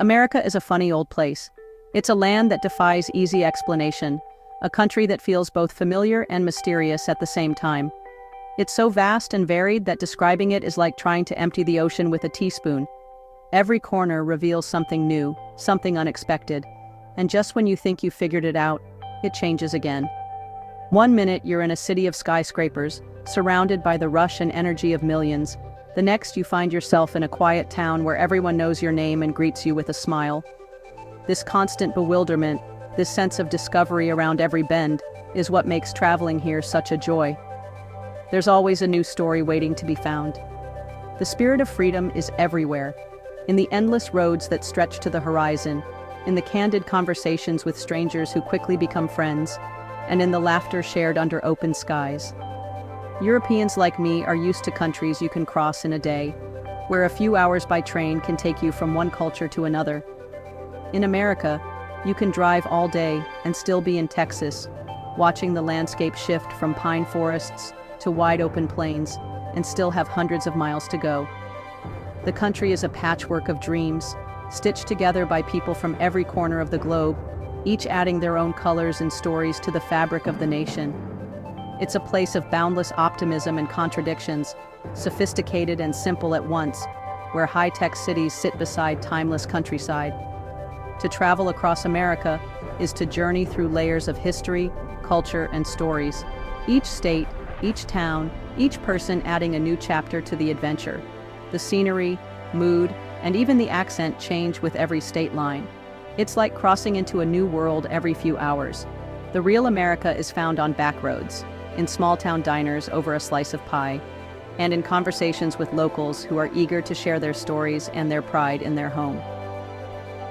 America is a funny old place. It's a land that defies easy explanation, a country that feels both familiar and mysterious at the same time. It's so vast and varied that describing it is like trying to empty the ocean with a teaspoon. Every corner reveals something new, something unexpected, and just when you think you figured it out, it changes again. One minute you're in a city of skyscrapers, surrounded by the rush and energy of millions. The next you find yourself in a quiet town where everyone knows your name and greets you with a smile. This constant bewilderment, this sense of discovery around every bend, is what makes traveling here such a joy. There's always a new story waiting to be found. The spirit of freedom is everywhere, in the endless roads that stretch to the horizon, in the candid conversations with strangers who quickly become friends, and in the laughter shared under open skies. Europeans like me are used to countries you can cross in a day, where a few hours by train can take you from one culture to another. In America, you can drive all day and still be in Texas, watching the landscape shift from pine forests to wide-open plains, and still have hundreds of miles to go. The country is a patchwork of dreams, stitched together by people from every corner of the globe, each adding their own colors and stories to the fabric of the nation. It's a place of boundless optimism and contradictions, sophisticated and simple at once, where high-tech cities sit beside timeless countryside. To travel across America is to journey through layers of history, culture, and stories. Each state, each town, each person adding a new chapter to the adventure. The scenery, mood, and even the accent change with every state line. It's like crossing into a new world every few hours. The real America is found on back roads, in small-town diners over a slice of pie, and in conversations with locals who are eager to share their stories and their pride in their home.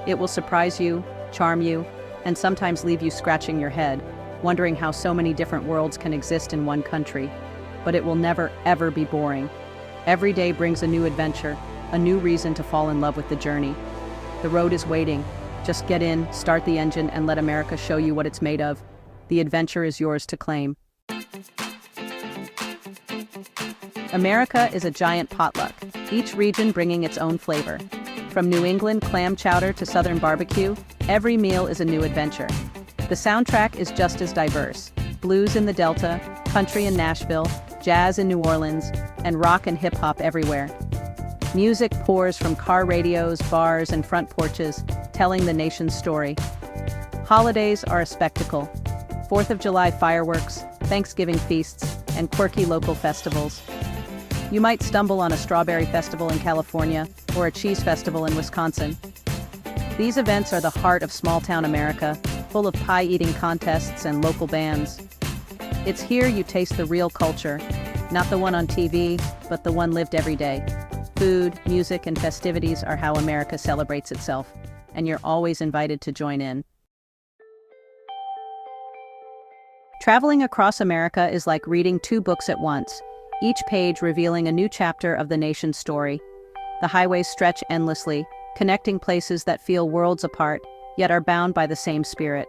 It will surprise you, charm you, and sometimes leave you scratching your head, wondering how so many different worlds can exist in one country. But it will never, ever be boring. Every day brings a new adventure, a new reason to fall in love with the journey. The road is waiting. Just get in, start the engine, and let America show you what it's made of. The adventure is yours to claim. America is a giant potluck, each region bringing its own flavor. From New England clam chowder to Southern barbecue, every meal is a new adventure. The soundtrack is just as diverse. Blues in the Delta, country in Nashville, jazz in New Orleans, and rock and hip-hop everywhere. Music pours from car radios, bars, and front porches, telling the nation's story. Holidays are a spectacle. 4th of July fireworks, Thanksgiving feasts, and quirky local festivals. You might stumble on a strawberry festival in California or a cheese festival in Wisconsin. These events are the heart of small-town America, full of pie-eating contests and local bands. It's here you taste the real culture, not the one on TV, but the one lived every day. Food, music, and festivities are how America celebrates itself, and you're always invited to join in. Traveling across America is like reading two books at once, each page revealing a new chapter of the nation's story. The highways stretch endlessly, connecting places that feel worlds apart, yet are bound by the same spirit.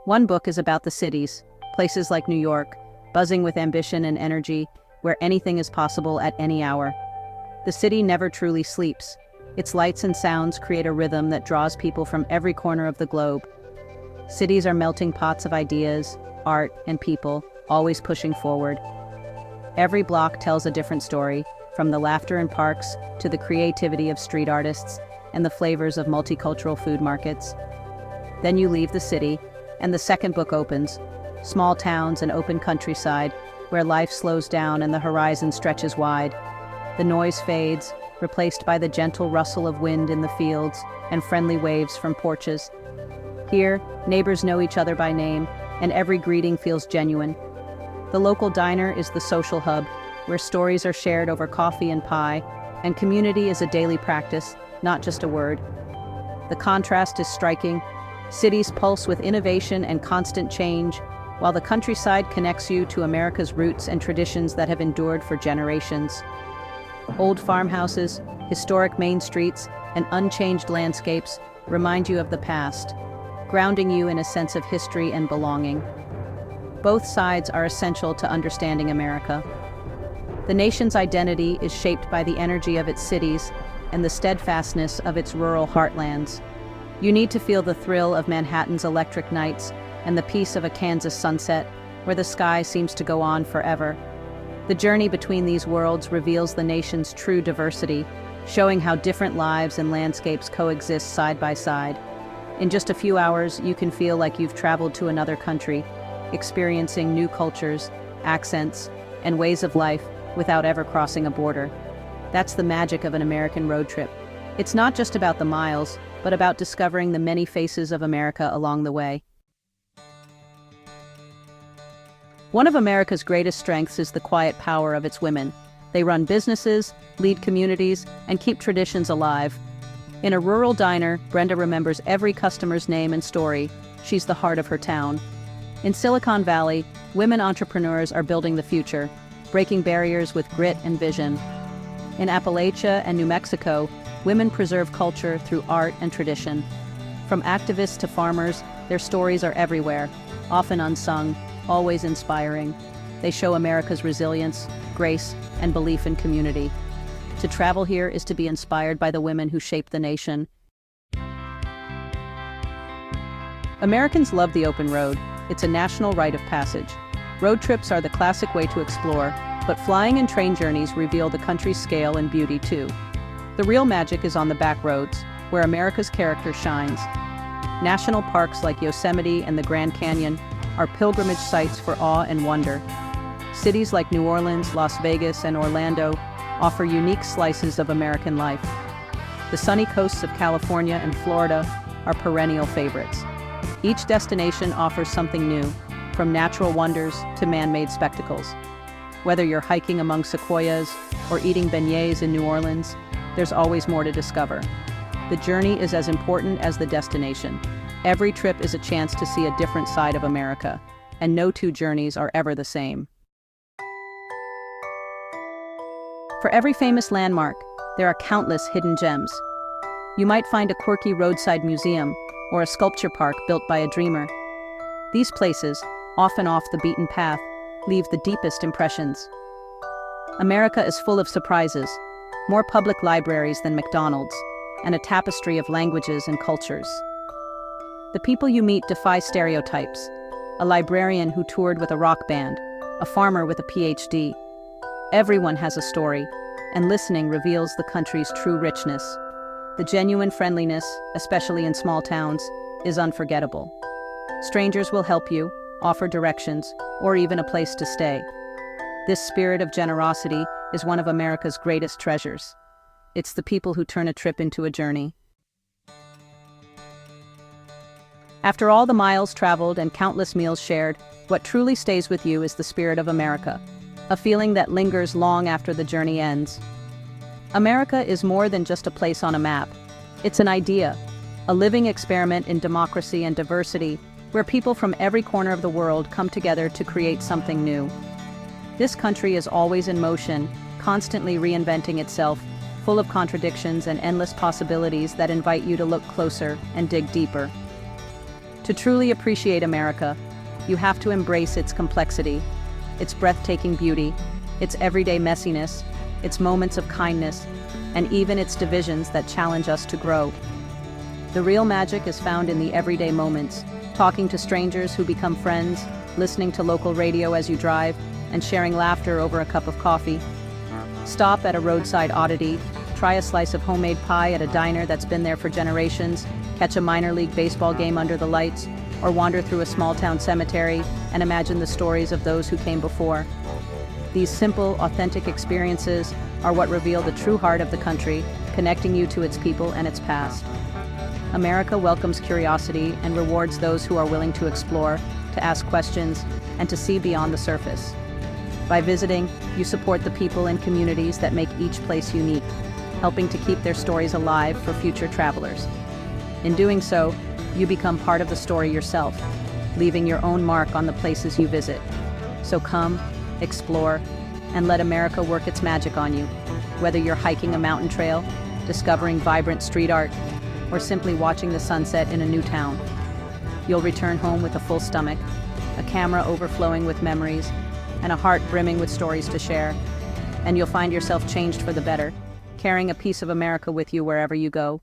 One book is about the cities, places like New York, buzzing with ambition and energy, where anything is possible at any hour. The city never truly sleeps. Its lights and sounds create a rhythm that draws people from every corner of the globe. Cities are melting pots of ideas, art, and people, always pushing forward. Every block tells a different story, from the laughter in parks to the creativity of street artists and the flavors of multicultural food markets. Then you leave the city, and the second book opens. Small towns and open countryside, where life slows down and the horizon stretches wide. The noise fades, replaced by the gentle rustle of wind in the fields and friendly waves from porches. Here, neighbors know each other by name, and every greeting feels genuine. The local diner is the social hub, where stories are shared over coffee and pie, and community is a daily practice, not just a word. The contrast is striking. Cities pulse with innovation and constant change, while the countryside connects you to America's roots and traditions that have endured for generations. Old farmhouses, historic main streets, and unchanged landscapes remind you of the past, grounding you in a sense of history and belonging. Both sides are essential to understanding America. The nation's identity is shaped by the energy of its cities, and the steadfastness of its rural heartlands. You need to feel the thrill of Manhattan's electric nights and the peace of a Kansas sunset, where the sky seems to go on forever. The journey between these worlds reveals the nation's true diversity, showing how different lives and landscapes coexist side by side. In just a few hours, you can feel like you've traveled to another country, experiencing new cultures, accents, and ways of life without ever crossing a border. That's the magic of an American road trip. It's not just about the miles, but about discovering the many faces of America along the way. One of America's greatest strengths is the quiet power of its women. They run businesses, lead communities, and keep traditions alive. In a rural diner, Brenda remembers every customer's name and story. She's the heart of her town. In Silicon Valley, women entrepreneurs are building the future, breaking barriers with grit and vision. In Appalachia and New Mexico, women preserve culture through art and tradition. From activists to farmers, their stories are everywhere, often unsung, always inspiring. They show America's resilience, grace, and belief in community. To travel here is to be inspired by the women who shape the nation. Americans love the open road. It's a national rite of passage. Road trips are the classic way to explore, but flying and train journeys reveal the country's scale and beauty too. The real magic is on the back roads, where America's character shines. National parks like Yosemite and the Grand Canyon are pilgrimage sites for awe and wonder. Cities like New Orleans, Las Vegas, and Orlando offer unique slices of American life. The sunny coasts of California and Florida are perennial favorites. Each destination offers something new, from natural wonders to man-made spectacles. Whether you're hiking among sequoias or eating beignets in New Orleans, there's always more to discover. The journey is as important as the destination. Every trip is a chance to see a different side of America, and no two journeys are ever the same. For every famous landmark, there are countless hidden gems. You might find a quirky roadside museum or a sculpture park built by a dreamer. These places, often off the beaten path, leave the deepest impressions. America is full of surprises, more public libraries than McDonald's, and a tapestry of languages and cultures. The people you meet defy stereotypes. A librarian who toured with a rock band, a farmer with a PhD. Everyone has a story, and listening reveals the country's true richness. The genuine friendliness, especially in small towns, is unforgettable. Strangers will help you, offer directions, or even a place to stay. This spirit of generosity is one of America's greatest treasures. It's the people who turn a trip into a journey. After all the miles traveled and countless meals shared, what truly stays with you is the spirit of America, a feeling that lingers long after the journey ends. America is more than just a place on a map. It's an idea, a living experiment in democracy and diversity, where people from every corner of the world come together to create something new. This country is always in motion, constantly reinventing itself, full of contradictions and endless possibilities that invite you to look closer and dig deeper. To truly appreciate America, you have to embrace its complexity, its breathtaking beauty, its everyday messiness, its moments of kindness, and even its divisions that challenge us to grow. The real magic is found in the everyday moments, talking to strangers who become friends, listening to local radio as you drive, and sharing laughter over a cup of coffee. Stop at a roadside oddity, try a slice of homemade pie at a diner that's been there for generations, catch a minor league baseball game under the lights, or wander through a small-town cemetery and imagine the stories of those who came before. These simple, authentic experiences are what reveal the true heart of the country, connecting you to its people and its past. America welcomes curiosity and rewards those who are willing to explore, to ask questions, and to see beyond the surface. By visiting, you support the people and communities that make each place unique, helping to keep their stories alive for future travelers. In doing so, you become part of the story yourself, leaving your own mark on the places you visit. So come, explore, and let America work its magic on you. Whether you're hiking a mountain trail, discovering vibrant street art, or simply watching the sunset in a new town, you'll return home with a full stomach, a camera overflowing with memories, and a heart brimming with stories to share. And you'll find yourself changed for the better, carrying a piece of America with you wherever you go.